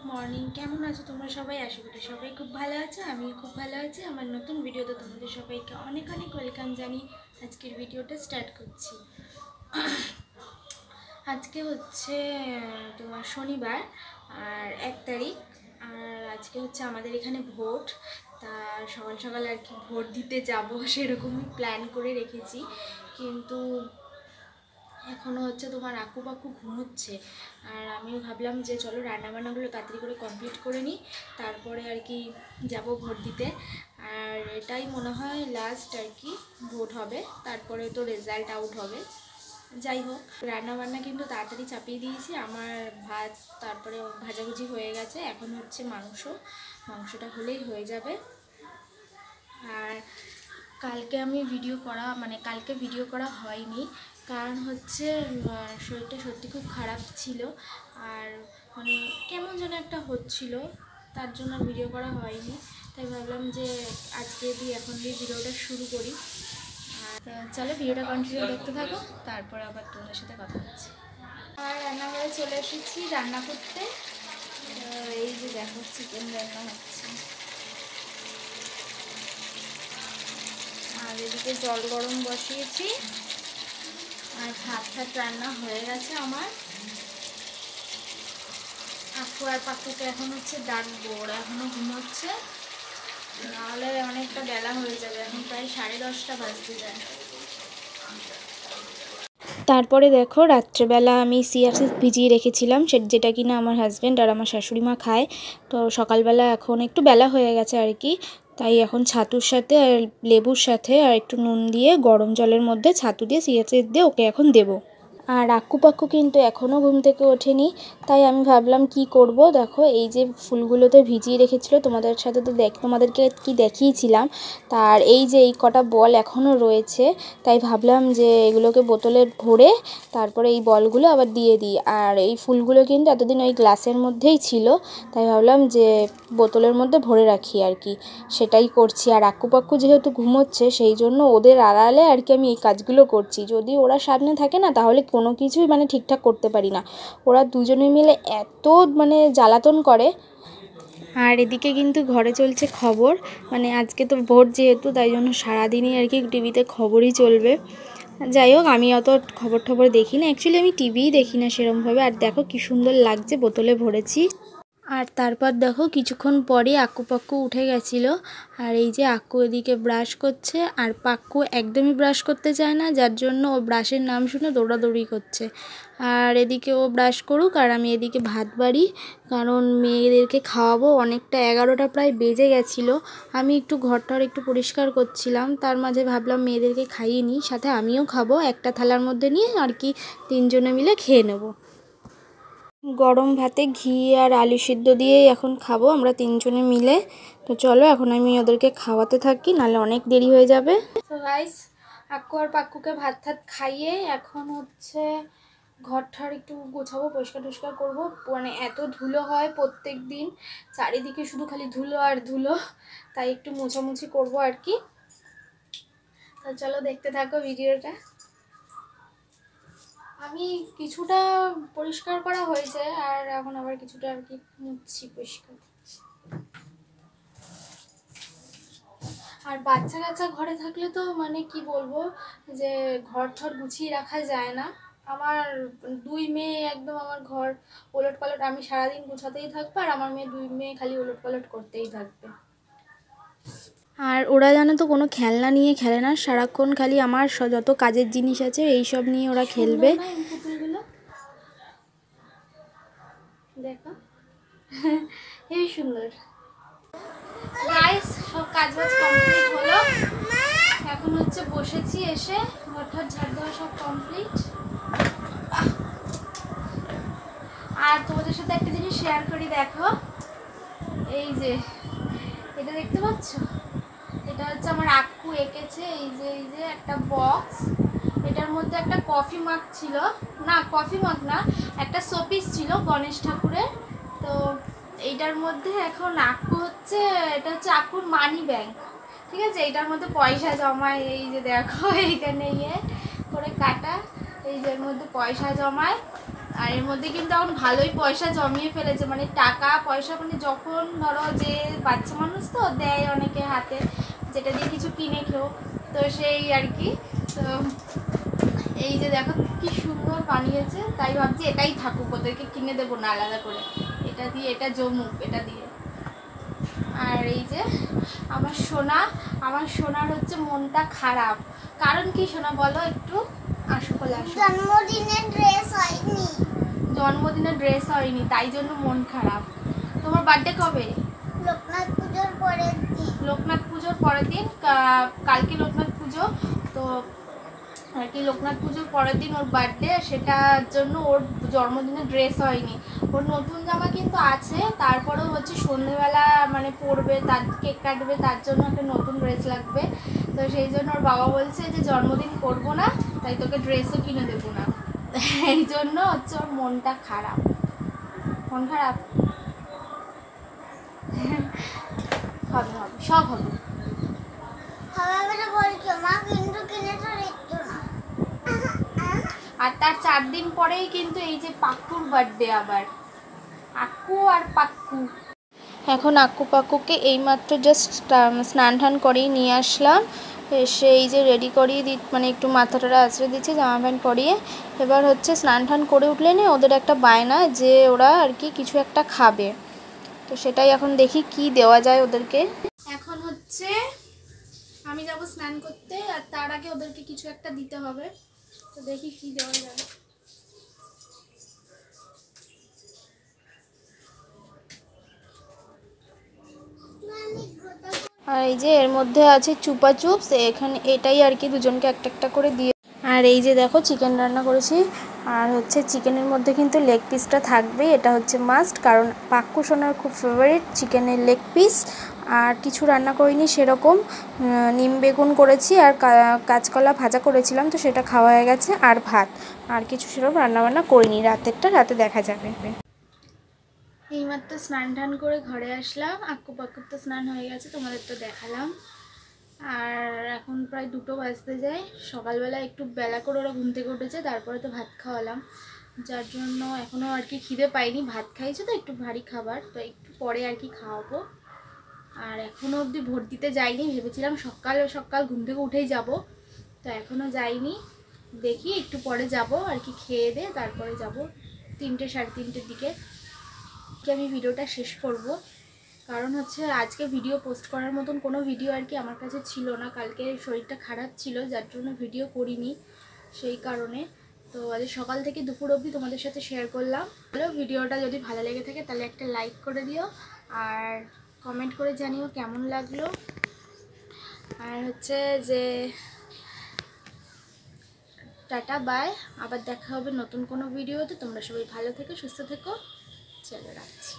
Morning, কেমন আছো তোমরা সবাই? আশা করি সবাই খুব ভালো আছো। আমি খুব ভালো আছি। আমার নতুন ভিডিওতে তোমাদের সবাইকে অনেক অনেক ওয়েলকাম জানিয়ে আজকের ভিডিওটা স্টার্ট করছি। আজকে হচ্ছে তোমার শনিবার আর 1 তারিখ। আর আজকে হচ্ছে আমাদের এখানে ভোট। তা সকাল সকাল আর কি ভোট দিতে যাব সেরকমই প্ল্যান করে রেখেছি, কিন্তু এখনও হচ্ছে তোমার আকু পাকু ঘুমোচ্ছে। আর আমিও ভাবলাম যে চলো রান্নাবান্নাগুলো তাড়াতাড়ি করে কমপ্লিট করে নিই, তারপরে আর কি যাব ভোট দিতে। আর এটাই মনে হয় লাস্ট আর কি ভোট হবে, তারপরে তো রেজাল্ট আউট হবে। যাই হোক, রান্নাবান্না কিন্তু তাড়াতাড়ি চাপিয়ে দিয়েছি। আমার ভাত তারপরে ভাজাভুজি হয়ে গেছে, এখন হচ্ছে মাংসটা হলেই হয়ে যাবে। আর কালকে ভিডিও করা হয়নি, কারণ হচ্ছে শরীরটা সত্যি খুব খারাপ ছিল। আর মানে কেমন যেন একটা হচ্ছিল, তার জন্য ভিডিও করা হয়নি। তাই ভাবলাম যে আজকে এখন ভিডিওটা শুরু করি। আর চলো ভিডিওটা কন্টিনিউ দেখতে থাকো, তারপর আবার তোমাদের সাথে কথা হচ্ছে। আর রান্নাঘরে চলে এসেছি রান্না করতে। এই যে দেখো, চিকেন রান্না হচ্ছে। আর এদিকে জল গরম বসিয়েছি, আর ভাত রান্না হয়ে গেছে আমার। আকু আর পাকুকে এখন হচ্ছে ডাকবো, ওরা এখনও ঘুমোচ্ছে, নাহলে অনেকটা বেলা হয়ে যাবে। এখন প্রায় 10:30 বাজতে যায়। তারপরে দেখো, রাত্রেবেলা আমি চিয়া সিড ভিজিয়ে রেখেছিলাম, যেটা কিনা আমার হাজব্যান্ড আর আমার শাশুড়ি মা খায়। তো সকালবেলা এখন একটু বেলা হয়ে গেছে আর কি, তাই এখন ছাতুর সাথে আর লেবুর সাথে আর একটু নুন দিয়ে গরম জলের মধ্যে ছাতু দিয়ে চিয়া সিড দিয়ে ওকে এখন দেবো। আর আক্কু পাক্কু কিন্তু এখনও ঘুম থেকে ওঠেনি, তাই আমি ভাবলাম কি করব। দেখো, এই যে ফুলগুলোতে ভিজিয়ে রেখেছিল তোমাদের সাথে তো তোমাদেরকে কি দেখিয়েছিলাম, তার এই যে এই কটা বল এখনও রয়েছে। তাই ভাবলাম যে এগুলোকে বোতলে ভরে তারপরে এই বলগুলো আবার দিয়ে দিই। আর এই ফুলগুলো কিন্তু এতদিন ওই গ্লাসের মধ্যেই ছিল, তাই ভাবলাম যে বোতলের মধ্যে ভরে রাখি আর কি, সেটাই করছি। আর আক্কু পাক্কু যেহেতু ঘুমোচ্ছে, সেই জন্য ওদের আড়ালে আর কি আমি এই কাজগুলো করছি। যদি ওরা সামনে থাকে না, তাহলে কোনো কিছুই ঠিকঠাক করতে পারি না। ওরা দুজনে মিলে এত জ্বালাতন করে। আর এদিকে কিন্তু ঘরে চলছে খবর, আজকে তো ভোট যেহেতু, তাই জন্য সারাদিনই আর কি টিভিতে খবরই চলবে। যাই হোক, আমি অত খবর দেখি না, অ্যাকচুয়ালি আমি টিভিই দেখি না সেরমভাবে। আর দেখো কি সুন্দর লাগছে, বোতলে ভরেছি। আর তারপর দেখো কিছুক্ষণ পরে আক্কু পাক্কু উঠে গেছিলো। আর এই যে আক্কু এদিকে ব্রাশ করছে, আর পাক্কু একদমই ব্রাশ করতে চায় না, যার জন্য ও ব্রাশের নাম শুনে দৌড়াদৌড়ি করছে। আর এদিকে ও ব্রাশ করুক, আর আমি এদিকে ভাত বাড়ি, কারণ মেয়েদেরকে খাওয়াবো। অনেকটা 11টা প্রায় বেজে গেছিলো। আমি একটু ঘরটার একটু পরিষ্কার করছিলাম, তার মাঝে ভাবলাম মেয়েদেরকে খাইয়ে নিই, সাথে আমিও খাবো। একটা থালার মধ্যে নিয়ে আর কি 3 জনে মিলে খেয়ে নেবো। গরম ভাতে ঘি আর আলু সিদ্ধ দিয়েই এখন খাবো আমরা 3 জনে মিলে। তো চলো এখন আমি ওদেরকে খাওয়াতে থাকি, নাহলে অনেক দেরি হয়ে যাবে। তো গাইস, আক্কু আর পাক্কুকে ভাত খাইয়ে এখন হচ্ছে ঘরটার একটু গোছাবো, পরিষ্কার টরিষ্কার করবো। এত ধুলো হয় প্রত্যেক দিন, চারিদিকে শুধু খালি ধুলো আর ধুলো, তাই একটু মোছামুছি করবো আর কি। তো চলো দেখতে থাকো ভিডিওটা। আমি কিছুটা পরিষ্কার করা হয়েছে, আর এখন আবার কিছুটা আর কি মুছছি, পরিষ্কার। আর বাচ্চা কাচ্চা ঘরে থাকলে তো কি বলবো, যে ঘর ঠর গুছিয়ে রাখা যায় না। আমার 2 মেয়ে একদম আমার ঘর ওলট পালট, আমি সারাদিন গুছাতেই থাকবো, আর আমার 2 মেয়ে খালি ওলট পালট করতেই থাকবে। আর ওরা জানো তো কোনো খেলনা নিয়ে খেলে না, সারাক্ষণ খালি আমার যত কাজের জিনিস আছে এইসব নিয়ে ওরা খেলবে। দেখো হেবি সুন্দর। গাইস, সব কাজ বাজ কমপ্লিট হলো, এখন হচ্ছে বসেছি, এসে ঘরটার ঝাড় দেওয়া সব কমপ্লিট। আর তোমাদের সাথে একটা জিনিস শেয়ার করি, দেখো এই যে এটা দেখতে পাচ্ছ, এটা হচ্ছে আমার আক্কু এঁকেছে। এই যে একটা বক্স, এটার মধ্যে একটা কফি মাগ ছিল, না কফি মাগ না, একটা শোপিস ছিল গণেশ ঠাকুরের। তো এইটার মধ্যে এখন আক্কু হচ্ছে, এটা হচ্ছে আক্কুর মানি ব্যাংক, ঠিক আছে। এইটার মধ্যে পয়সা জমায়, এই যে দেখো এইখানে ইয়ে করে কাটা, এই যে এর মধ্যে পয়সা জমায়। আর এর মধ্যে কিন্তু এখন ভালোই পয়সা জমিয়ে ফেলেছে, মানে টাকা পয়সা, মানে যখন ধরো যে বাচ্চা মানুষ তো দেয় অনেকে হাতে, যেটা দিয়ে কিছু কিনে খেও, তো সেই আর কি। তো এই যে দেখো কি সুন্দর বানিয়েছে, তাই ভাবছি এটাই থাকুক, ওদেরকে কিনে দেবো না আলাদা করে, এটা দিয়ে এটা জমুক এটা দিয়ে। আর এই যে আমার সোনার হচ্ছে মনটা খারাপ। কারণ কি সোনা বলো একটু, আসো বলে আসো। জন্মদিনে ড্রেস হয়নি তাই জন্য মন খারাপ। তোমার বার্থডে কবে? লোকনাথ পুজোর পরের দিন। কালকে লোকনাথ পুজো, তো আর কি লোকনাথ পুজোর পরের দিন ওর বার্থডে, সেটার জন্য ওর জন্মদিনে ড্রেস হয়নি। ওর নতুন জামা কিন্তু আছে, তারপরেও হচ্ছে সন্ধ্যেবেলা মানে পরবে, তার কেক কাটবে, তার জন্য একটা নতুন ড্রেস লাগবে। তো সেই জন্য ওর বাবা বলছে যে জন্মদিন করবো না, তাই তোকে ড্রেসও কিনে দেবো না। এই জন্য হচ্ছে ওর মনটা খারাপ। মন খারাপ হবে হবে, সব হবে। আর তার 4 দিন পরেই কিন্তু এই যে পাক্কুর বার্থডে, আবার আক্কু আর পাক্কু। এখন আক্কু পাক্কুকে এইমাত্র জাস্ট স্নান টান করেই নিয়ে আসলাম, এসে এই যে রেডি করিয়ে মানে একটু মাথাটা আঁচড়ে দিচ্ছি, জামা প্যান্ট পরিয়ে। এবার হচ্ছে স্নান টান করে উঠলে না ওদের একটা বায়না যে ওরা আর কি কিছু একটা খাবে, তো সেটাই এখন দেখি কি দেওয়া যায় ওদেরকে। এখন হচ্ছে আমি যাব স্নান করতে, আর তার আগে ওদেরকে কিছু একটা দিতে হবে, তো দেখি কি দেওয়া যাবে। আর এই যে এর মধ্যে আছে চুপা চুপস, এখানে এটাই আর কি দুজনকে একটা একটা করে দিয়ে। আর এই যে দেখো চিকেন রান্না করেছি, আর হচ্ছে চিকেনের মধ্যে কিন্তু লেগ পিসটা থাকবে, এটা হচ্ছে মাস্ট, কারণ পাক্কু সোনার খুব ফেভারিট চিকেনের লেগ পিস। আর কিছু রান্না করিনি সেরকম, নিম বেগুন করেছি আর কাঁচকলা ভাজা করেছিলাম, তো সেটা খাওয়া হয়ে গেছে। আর ভাত, আর কিছু সেরকম রান্নাবান্না করিনি, রাতেরটা রাতে দেখা যাবে। এইমাত্র স্নান টান করে ঘরে আসলাম, আক্কু পাক্কুর তো স্নান হয়ে গেছে, তোমাদের তো দেখালাম। আর এখন প্রায় 2টো বাজতে যায়। সকালবেলা একটু বেলা করে ওরা ঘুম থেকে উঠেছে, তারপরে তো ভাত খাওয়ালাম, যার জন্য এখনও আর কি খিদে পাইনি। ভাত খাইছে তো একটু ভারী খাবার, তো একটু পরে আর কি খাওয়াবো। আর এখনও অবধি ভোট দিতে যাইনি, ভেবেছিলাম সকাল সকাল ঘুম থেকে উঠেই যাব, তো এখনও যাইনি। দেখি একটু পরে যাব আর কি, খেয়ে দিয়ে তারপরে যাব 3টে সাড়ে 3টের দিকে। আমি ভিডিওটা শেষ করব, কারণ হচ্ছে আজকে ভিডিও পোস্ট করার মতন কোনো ভিডিও আর কি আমার কাছে ছিল না। কালকে শরীরটা খারাপ ছিল, যার জন্য ভিডিও করিনি, সেই কারণে। তো আজ সকাল থেকে দুপুর অবধি তোমাদের সাথে শেয়ার করলাম। ভিডিওটা যদি ভালো লেগে থাকে তাহলে একটা লাইক করে দিও, আর কমেন্ট করে জানিও কেমন লাগলো। আর হচ্ছে যে টাটা বাই, আবার দেখা হবে নতুন কোনো ভিডিওতে। তোমরা সবাই ভালো থেকো, সুস্থ থেকো, চলো রাখছি।